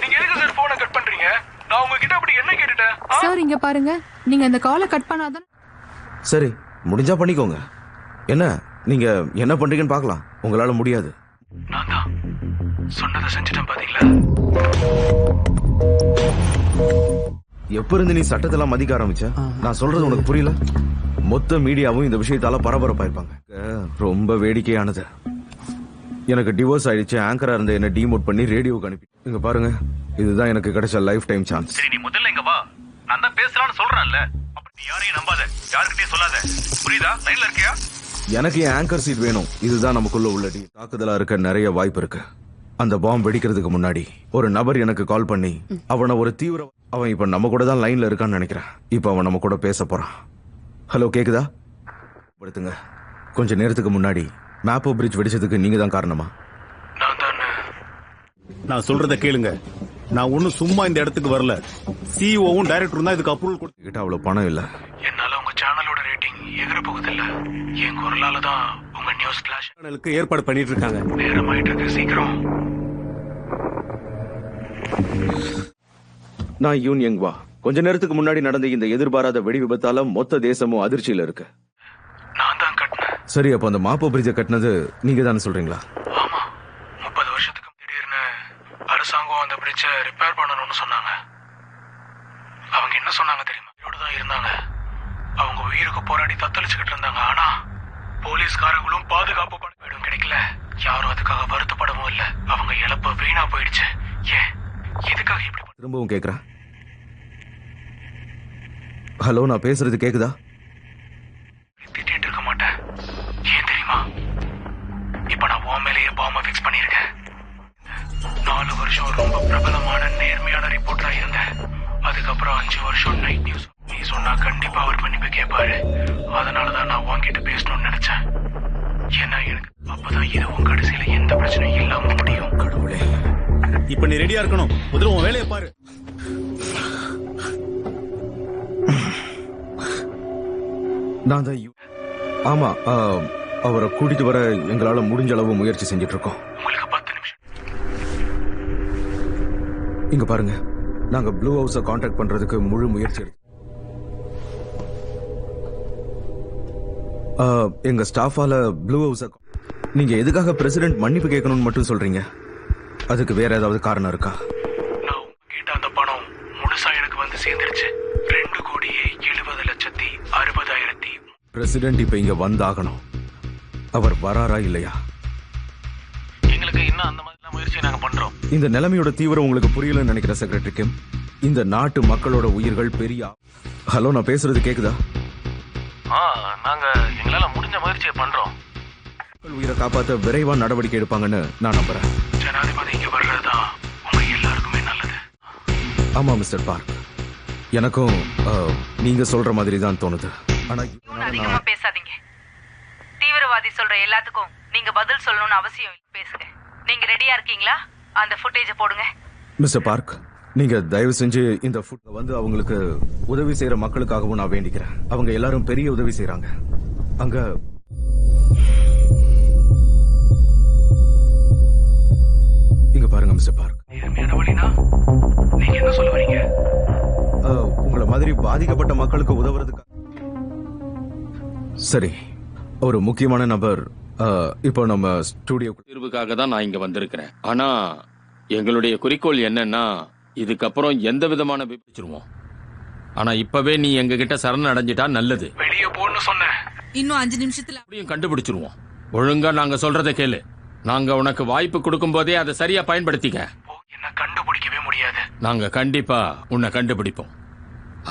நீங்க எதுக்கு சார் போனை கட் பண்றீங்க? நான் உங்ககிட்ட அப்படி என்ன கேட்டுட்டேன்? சார் இங்க பாருங்க, நீங்க அந்த காலை கட் பண்ணாதான். சரி, முடிஞ்சா பண்ணிக்கோங்க. என்ன நீங்க என்ன பண்றீங்கன்னு பார்க்கலாம். உங்களால முடியாது. நான் தான் சொன்னதை செஞ்சுட்டேன் பாத்தீங்களா? எப்ப இருந்து நீ சட்டத்தெல்லாம் மதிக்க ஆரம்பிச்ச? நான் சொல்றது உனக்கு புரியல? மொத்த மீடியாவும் இந்த விஷயத்தால பரபரப்பாயிருப்பாங்க. ரொம்ப வேடிக்கையானது. எனக்கு டிவோர்ஸ் ஆயிடுச்சு. ஆங்கரா இருந்த என்ன டிமோட் பண்ணி ரேடியோக்கு அனுப்பி. இங்க பாருங்க, இதுதான் எனக்கு கிடைச்ச லைஃப் டைம் சான்ஸ். சரி, நீ முதல்ல இங்க வா. நான் தான் பேசலாம்னு சொல்றேன்ல. அப்ப நீ யாரையும் நம்பாத, யாருக்கிட்டயும் சொல்லாத. புரியுதா? லைன்ல இருக்கியா? எனக்கு என் ஆங்கர் சீட் வேணும். இதுதான் நமக்குள்ள உள்ள தாக்குதலா இருக்க நிறைய வாய்ப்பு இருக்கு. அந்த பாம்பு வெடிக்கிறதுக்கு முன்னாடி ஒரு நபர் எனக்கு கால் பண்ணி அவனை ஒரு தீவிர அவன் இப்ப நம்ம கூட தான் லைன்ல இருக்கான்னு நினைக்கிறேன். இப்ப அவன் நம்ம கூட பேச போறான். ஹலோ, கேக்குதா? படுத்துங்க. கொஞ்ச நேரத்துக்கு முன்னாடி மேப்போ பிரிட்ஜ் வெடிச்சதுக்கு நீங்க தான் காரணமா? நான் சொல்றத கேளுங்க. நான் ஒன்னும் சும்மா இந்த இடத்துக்கு வரல. சிஇஓவும் டைரக்டரும் தான் இதுக்கு அப்ரூவல் கொடுத்துக்கிட்ட. அவ்வளவு பணம் இல்ல. என்னால உங்க சேனலோட ரேட்டிங் எகிற போகுது இல்ல. என் குரலால தான் உங்க நியூஸ் பிளாஷ் சேனலுக்கு ஏற்பாடு பண்ணிட்டு இருக்காங்க. நேரமாயிட்டு இருக்கு, சீக்கிரம். நான் யூன் யங் வா. கொஞ்ச நேரத்துக்கு முன்னாடி நடந்த இந்த எதிர்பாராத வெடி விபத்தால மொத்த தேசமும் அதிர்ச்சியில இருக்கு. நான் தான் கட்டினேன். சரி, அப்ப அந்த மாப்போ பிரிட்ஜை கட்டினது நீங்க தானே சொல்றீங்களா? ஆமா, 30 வருஷத்துக்கு திடீர்னு அரசாங்கம் அந்த பிரிட்ஜை ரிப்பேர் பண்ணணும்னு சொன்னாங்க. அவங்க என்ன சொன்னாங்க தெரியுமா? உயிரோடு தான் இருந்தாங்க. அவங்க உயிருக்கு போராடி தத்தளிச்சுக்கிட்டு இருந்தாங்க. ஆனா போலீஸ்காரங்களும் பாதுகாப்பு படம் கிடைக்கல. யாரும் அதுக்காக வருத்தப்படவும் இல்ல. அவங்க இழப்பு வீணா போயிடுச்சு. ஏன், எதுக்காக இப்படி? திரும்பவும் கேக்குறேன். ஹலோ, நான் பேசுறது கேக்குதா? திட்டிட்டு இருக்க மாட்டேன். ஏன் தெரியுமா? இப்ப நான் உன் மேலேயே பாம்பை ஃபிக்ஸ் பண்ணிருக்கேன். 4 வருஷம் ரொம்ப பிரபலமான நேர்மையான ரிப்போர்ட்டரா இருந்தேன். அதுக்கப்புறம் 5 வருஷம் நைட் நியூஸ். நீ சொன்னா கண்டிப்பா அவர் மன்னிப்பு கேட்பாரு. அதனாலதான் நான் உன்கிட்ட பேசணும்னு நினைச்சேன். ஏன்னா எனக்கு அப்பதான் இதுவும் கடைசியில எந்த பிரச்சனையும் இல்லாம முடியும். கடவுளே, இப்ப நீ ரெடியா இருக்கணும். முதல்ல உன் வேலையை பாரு. நான் தான் ஆமா, அவரை கூட்டிட்டு வர எங்களால முடிஞ்ச அளவு முயற்சி செஞ்சுட்டு இருக்கோம். உங்களுக்கு 10 நிமிஷம். இங்க பாருங்க, நாங்க ப்ளூ ஹவுஸ கான்டாக்ட் பண்றதுக்கு முழு முயற்சி எடுத்தோம். எங்க ஸ்டாஃபால ப்ளூ ஹவுஸ. நீங்க எதுக்காக பிரசிடென்ட் மன்னிப்பு கேட்கணும்னு மட்டும் சொல்றீங்க? அதுக்கு வேற ஏதாவது காரணம் இருக்கா? நான் உங்ககிட்ட அந்த பணம் முழுசா எனக்கு வந்து சேர்ந்துருச்சு. 2,70,60,60,000. பிரசிடென்ட் இப்ப இங்க வந்தாகணும். அவர் வராரா இல்லையா? எங்களுக்கு இன்னும் அந்த மாதிரி முயற்சி நாங்க பண்றோம். இந்த நிலைமையோட தீவிரம் உங்களுக்கு புரியலன்னு நினைக்கிற செக்ரட்டரி கிம். இந்த நாட்டு மக்களோட உயிர்கள் பெரிய. ஹலோ, நான் பேசுறது கேக்குதா? நாங்க எங்களால முடிஞ்ச முயற்சியை பண்றோம். உயிரை காப்பாற்ற விரைவா நடவடிக்கை எடுப்பாங்கன்னு நான் நம்புறேன். ஜனாதிபதி இங்க வர்றதுதான் உங்க எல்லாருக்குமே நல்லது. ஆமா மிஸ்டர் பார்க், எனக்கும் நீங்க சொல்ற மாதிரி தான் தோணுது. ஆனா அதிகமா பேசாதீங்க. தீவிரவாதி சொல்ற எல்லாத்துக்கும் நீங்க பதில் சொல்லணும்னு அவசியம் இல்லை. பேசுங்க. நீங்க ரெடியா இருக்கீங்களா? அந்த ஃபுட்டேஜ போடுங்க. மிஸ்டர் பார்க், நீங்க தயவு செஞ்சு இந்த ஃபுட் வந்து அவங்களுக்கு உதவி செய்யற மக்களுக்காகவும் நான் வேண்டிக்கிறேன். அவங்க எல்லாரும் பெரிய உதவி செய்யறாங்க. அங்க இங்க பாருங்க மிஸ்டர் பார்க். நேர்மையான வழினா நீங்க என்ன சொல்ல வரீங்க? உங்களை மாதிரி பாதிக்கப்பட்ட மக்களுக்கு உதவுறதுக்கு. சரி, ஒரு முக்கியமான நபர் இப்போ நம்ம ஸ்டுடியோ தீர்வுக்காக தான் நான் இங்க வந்திருக்கிறேன். ஆனா எங்களுடைய குறிக்கோள் என்னன்னா, இதுக்கப்புறம் எந்த விதமான விபச்சிருவோம். ஆனா இப்பவே நீ எங்க கிட்ட சரண் அடைஞ்சிட்டா நல்லது. வெளியே போன்னு சொன்னேன். இன்னும் 5 நிமிஷத்துல அப்படியும் கண்டுபிடிச்சிருவோம். ஒழுங்கா நாங்க சொல்றதை கேளு. நாங்க உனக்கு வாய்ப்பு கொடுக்கும் போதே அதை சரியா பயன்படுத்திக்க. என்ன கண்டுபிடிக்கவே முடியாது. நாங்க கண்டிப்பா உன்னை கண்டுபிடிப்போம்.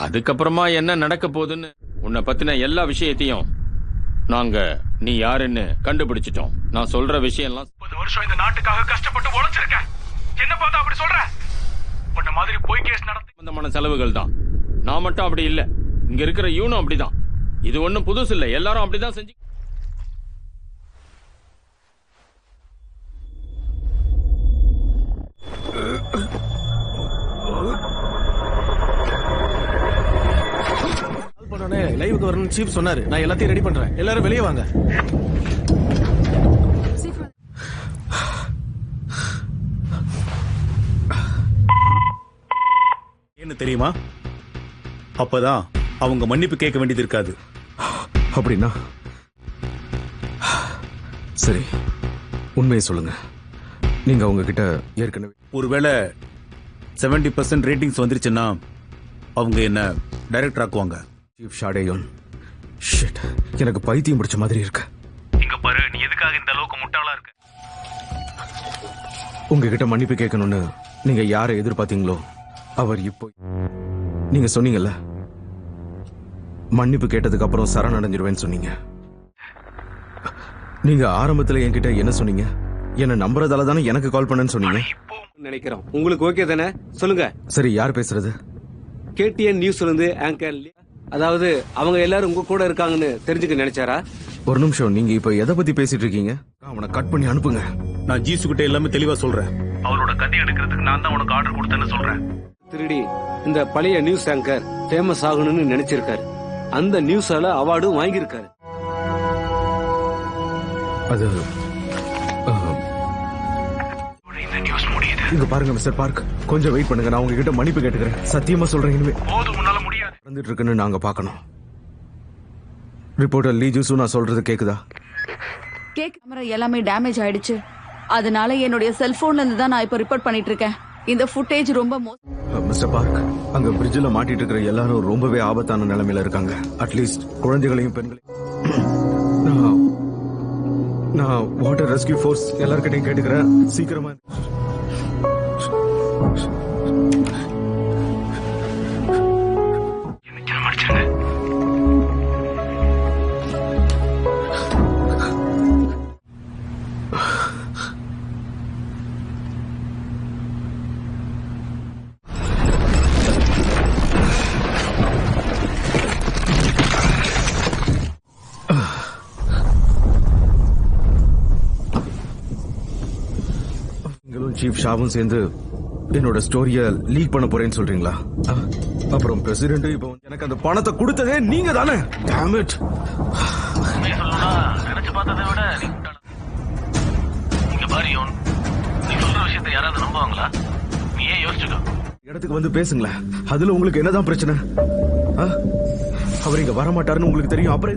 அதுக்கப்புறமா என்ன நடக்க போகுதுன்னு உன்னை பத்தின எல்லா விஷயத்தையும் நாங்க நீ யாருன்னு கண்டுபிடிச்சிட்டோம். நான் சொல்ற விஷயம் எல்லாம் 30 வருஷம் இந்த நாட்டுக்காக கஷ்டப்பட்டு உழைச்சிருக்கேன். என்ன பார்த்தா அப்படி சொல்ற? உன்ன மாதிரி போய் கேஸ் நடத்தி சம்பந்தமான செலவுகள் தான். நான் மட்டும் அப்படி இல்ல, இங்க இருக்கிற யூனும் அப்படிதான். இது ஒண்ணும் புதுசு இல்ல, எல்லாரும் அப்படிதான் செஞ்சு. லைவுக்கு வரணும்னு சீஃப் சொன்னாரு. நான் எல்லாத்தையும் ரெடி பண்றேன். எல்லாரும் வெளியே வாங்க. எதுக்குன்னு தெரியுமா? அப்பதான் அவங்க மன்னிப்பு கேட்க வேண்டியது இருக்காது. அப்படின்னா சரி, உண்மையை சொல்லுங்க. நீங்க அவங்க கிட்ட ஏற்கனவே ஒருவேளை 70% ரேட்டிங்ஸ் வந்துருச்சுன்னா அவங்க என்ன டைரக்டர் ஆக்குவாங்க. சீஃப் ஷாடேயோன், ஷிட், எனக்கு பைத்தியம் பிடிச்ச மாதிரி இருக்கு. இங்க பாரு, நீ எதுக்காக இந்த அளவுக்கு முட்டாளா இருக்க? உங்ககிட்ட மன்னிப்பு கேட்கணும்னு நீங்க யாரை எதிர்பார்த்தீங்களோ அவர் இப்போ நீங்க சொன்னீங்கல்ல, மன்னிப்பு கேட்டதுக்கு அப்புறம் சரணடைஞ்சிருவேன்னு சொன்னீங்க. நீங்க ஆரம்பத்துல என்கிட்ட என்ன சொன்னீங்க? என்ன நம்புறதால தானே எனக்கு கால் பண்ணேன்னு சொன்னீங்க. நினைக்கிறோம். உங்களுக்கு ஓகே தானே? சொல்லுங்க. சரி, யார் பேசுறது? கேடிஎன் நியூஸ்ல இருந்து ஆங்கர், அதாவது அவங்க எல்லாரும் உங்க கூட இருக்காங்கன்னு தெரிஞ்சுக்க நினைச்சாரா? ஒரு நிமிஷம், நீங்க இப்ப எதை பத்தி பேசிட்டு இருக்கீங்க? அவனை கட் பண்ணி அனுப்புங்க. நான் ஜீசு கிட்ட எல்லாமே தெளிவா சொல்றேன். அவரோட கதை எடுக்கிறதுக்கு நான் தான் உனக்கு ஆர்டர் கொடுத்தேன்னு சொல்றேன். திருடி இந்த பழைய நியூஸ் ஆங்கர் ஃபேமஸ் ஆகணும்னு நினைச்சிருக்காரு. அந்த நியூஸால அவார்டும் வாங்கியிருக்காரு. அது இந்த நியூஸ் முடியுது. இங்க பாருங்க மிஸ்டர் பார்க், கொஞ்சம் வெயிட் பண்ணுங்க. நான் உங்ககிட்ட மன்னிப்பு கேட்டுக்கிறேன். சத்தியமா சொல்றேன். இனிமே போதும், உன்னால முடியாது. நடந்துட்டு இருக்குன்னு நாங்க பார்க்கணும். ரிப்போர்ட்டர் லீ ஜூசு, நான் சொல்றது கேக்குதா? கேமரா எல்லாமே டேமேஜ் ஆயிடுச்சு. அதனால என்னுடைய செல்போன்ல இருந்து தான் நான் இப்ப ரிப்போர்ட் பண்ணிட்டு இருக்கேன். இந்த ஃபுட்டேஜ் ரொம்ப மிஸ்டர் பார்க், அங்க பிரிட்ஜில் மாட்டிட்டு இருக்கிற எல்லாரும் ரொம்பவே ஆபத்தான நிலைமையில இருக்காங்க. அட்லீஸ்ட் குழந்தைகளையும் பெண்களையும். நான் வாட்டர் ரெஸ்கியூ ஃபோர்ஸ் எல்லார்கிட்டையும் கேட்டுக்கிறேன். சீக்கிரமா என்ன மடிச்சிருங்க. சீஃப் ஷாவும் சேர்ந்து என்னோட ஸ்டோரிய லீக் பண்ண போறேன்னு சொல்றீங்களா? அப்புறம் பிரசிடென்ட் இப்போ எனக்கு அந்த பணத்தை கொடுத்ததே நீங்க தானே? Damn it. நினைச்சு பார்த்ததை விட நீங்க பாரியோன், நீ சொல்ற விஷயத்தை யாராவது நம்புவாங்களா? நீ ஏன் யோசிச்சுக்கோ. இடத்துக்கு வந்து பேசுங்களேன். அதுல உங்களுக்கு என்னதான் பிரச்சனை? அவர் இங்க வரமாட்டாருன்னு உங்களுக்கு தெரியும். அப்புறம்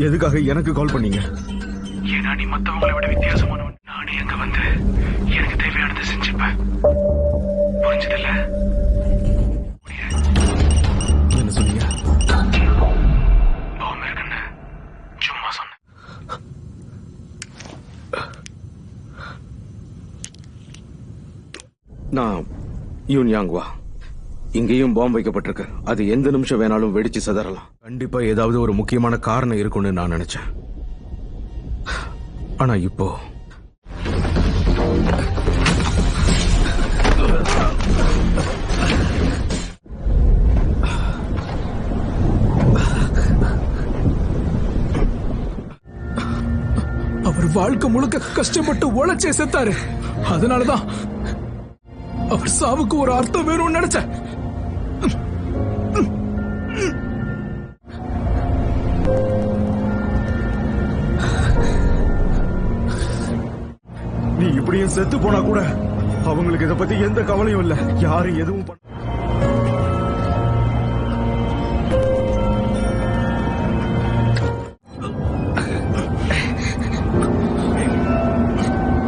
எதுக்காக எனக்கு கால் பண்ணீங்க? ஏன்னா நீ மத்தவங்களை விட வித்தியாசமானவன். நானே அங்க வந்து எனக்கு தேவையானதை செஞ்சுப்பேன். புரிஞ்சதில்ல? என்ன சொன்னீங்க? பாவம் இருக்குன்னு சும்மா சொன்னேன். நான் யூன் யாங்வா. இங்கேயும் பாம்பு வைக்கப்பட்டிருக்கு. அது எந்த நிமிஷம் வேணாலும் வெடிச்சு சிதறலாம். கண்டிப்பா ஏதாவது ஒரு முக்கியமான காரணம் இருக்கும்னு நான் நினைச்சேன். ஆனா இப்போ அவர் வாழ்க்கை முழுக்க கஷ்டப்பட்டு உழைச்சே செத்தாரு. அதனாலதான் அவர் சாவுக்கு ஒரு அர்த்தம் வேணும்னு நினைச்சேன். நீ இப்படியும் செத்து போனா கூட அவங்களுக்கு இதை பத்தி எந்த கவலையும் இல்ல. யாரும் எதுவும்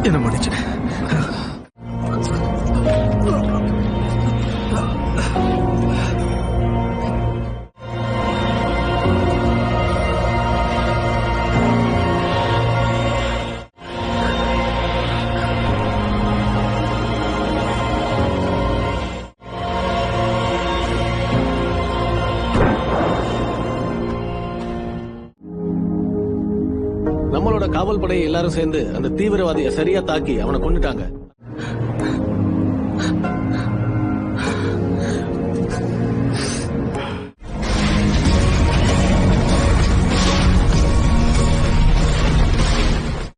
என்ன மன்னிச்சு. நம்மளோட காவல் படை எல்லாரும் சேர்ந்து அந்த தீவிரவாதியை சரியா தாக்கி அவனை கொண்டுட்டாங்க.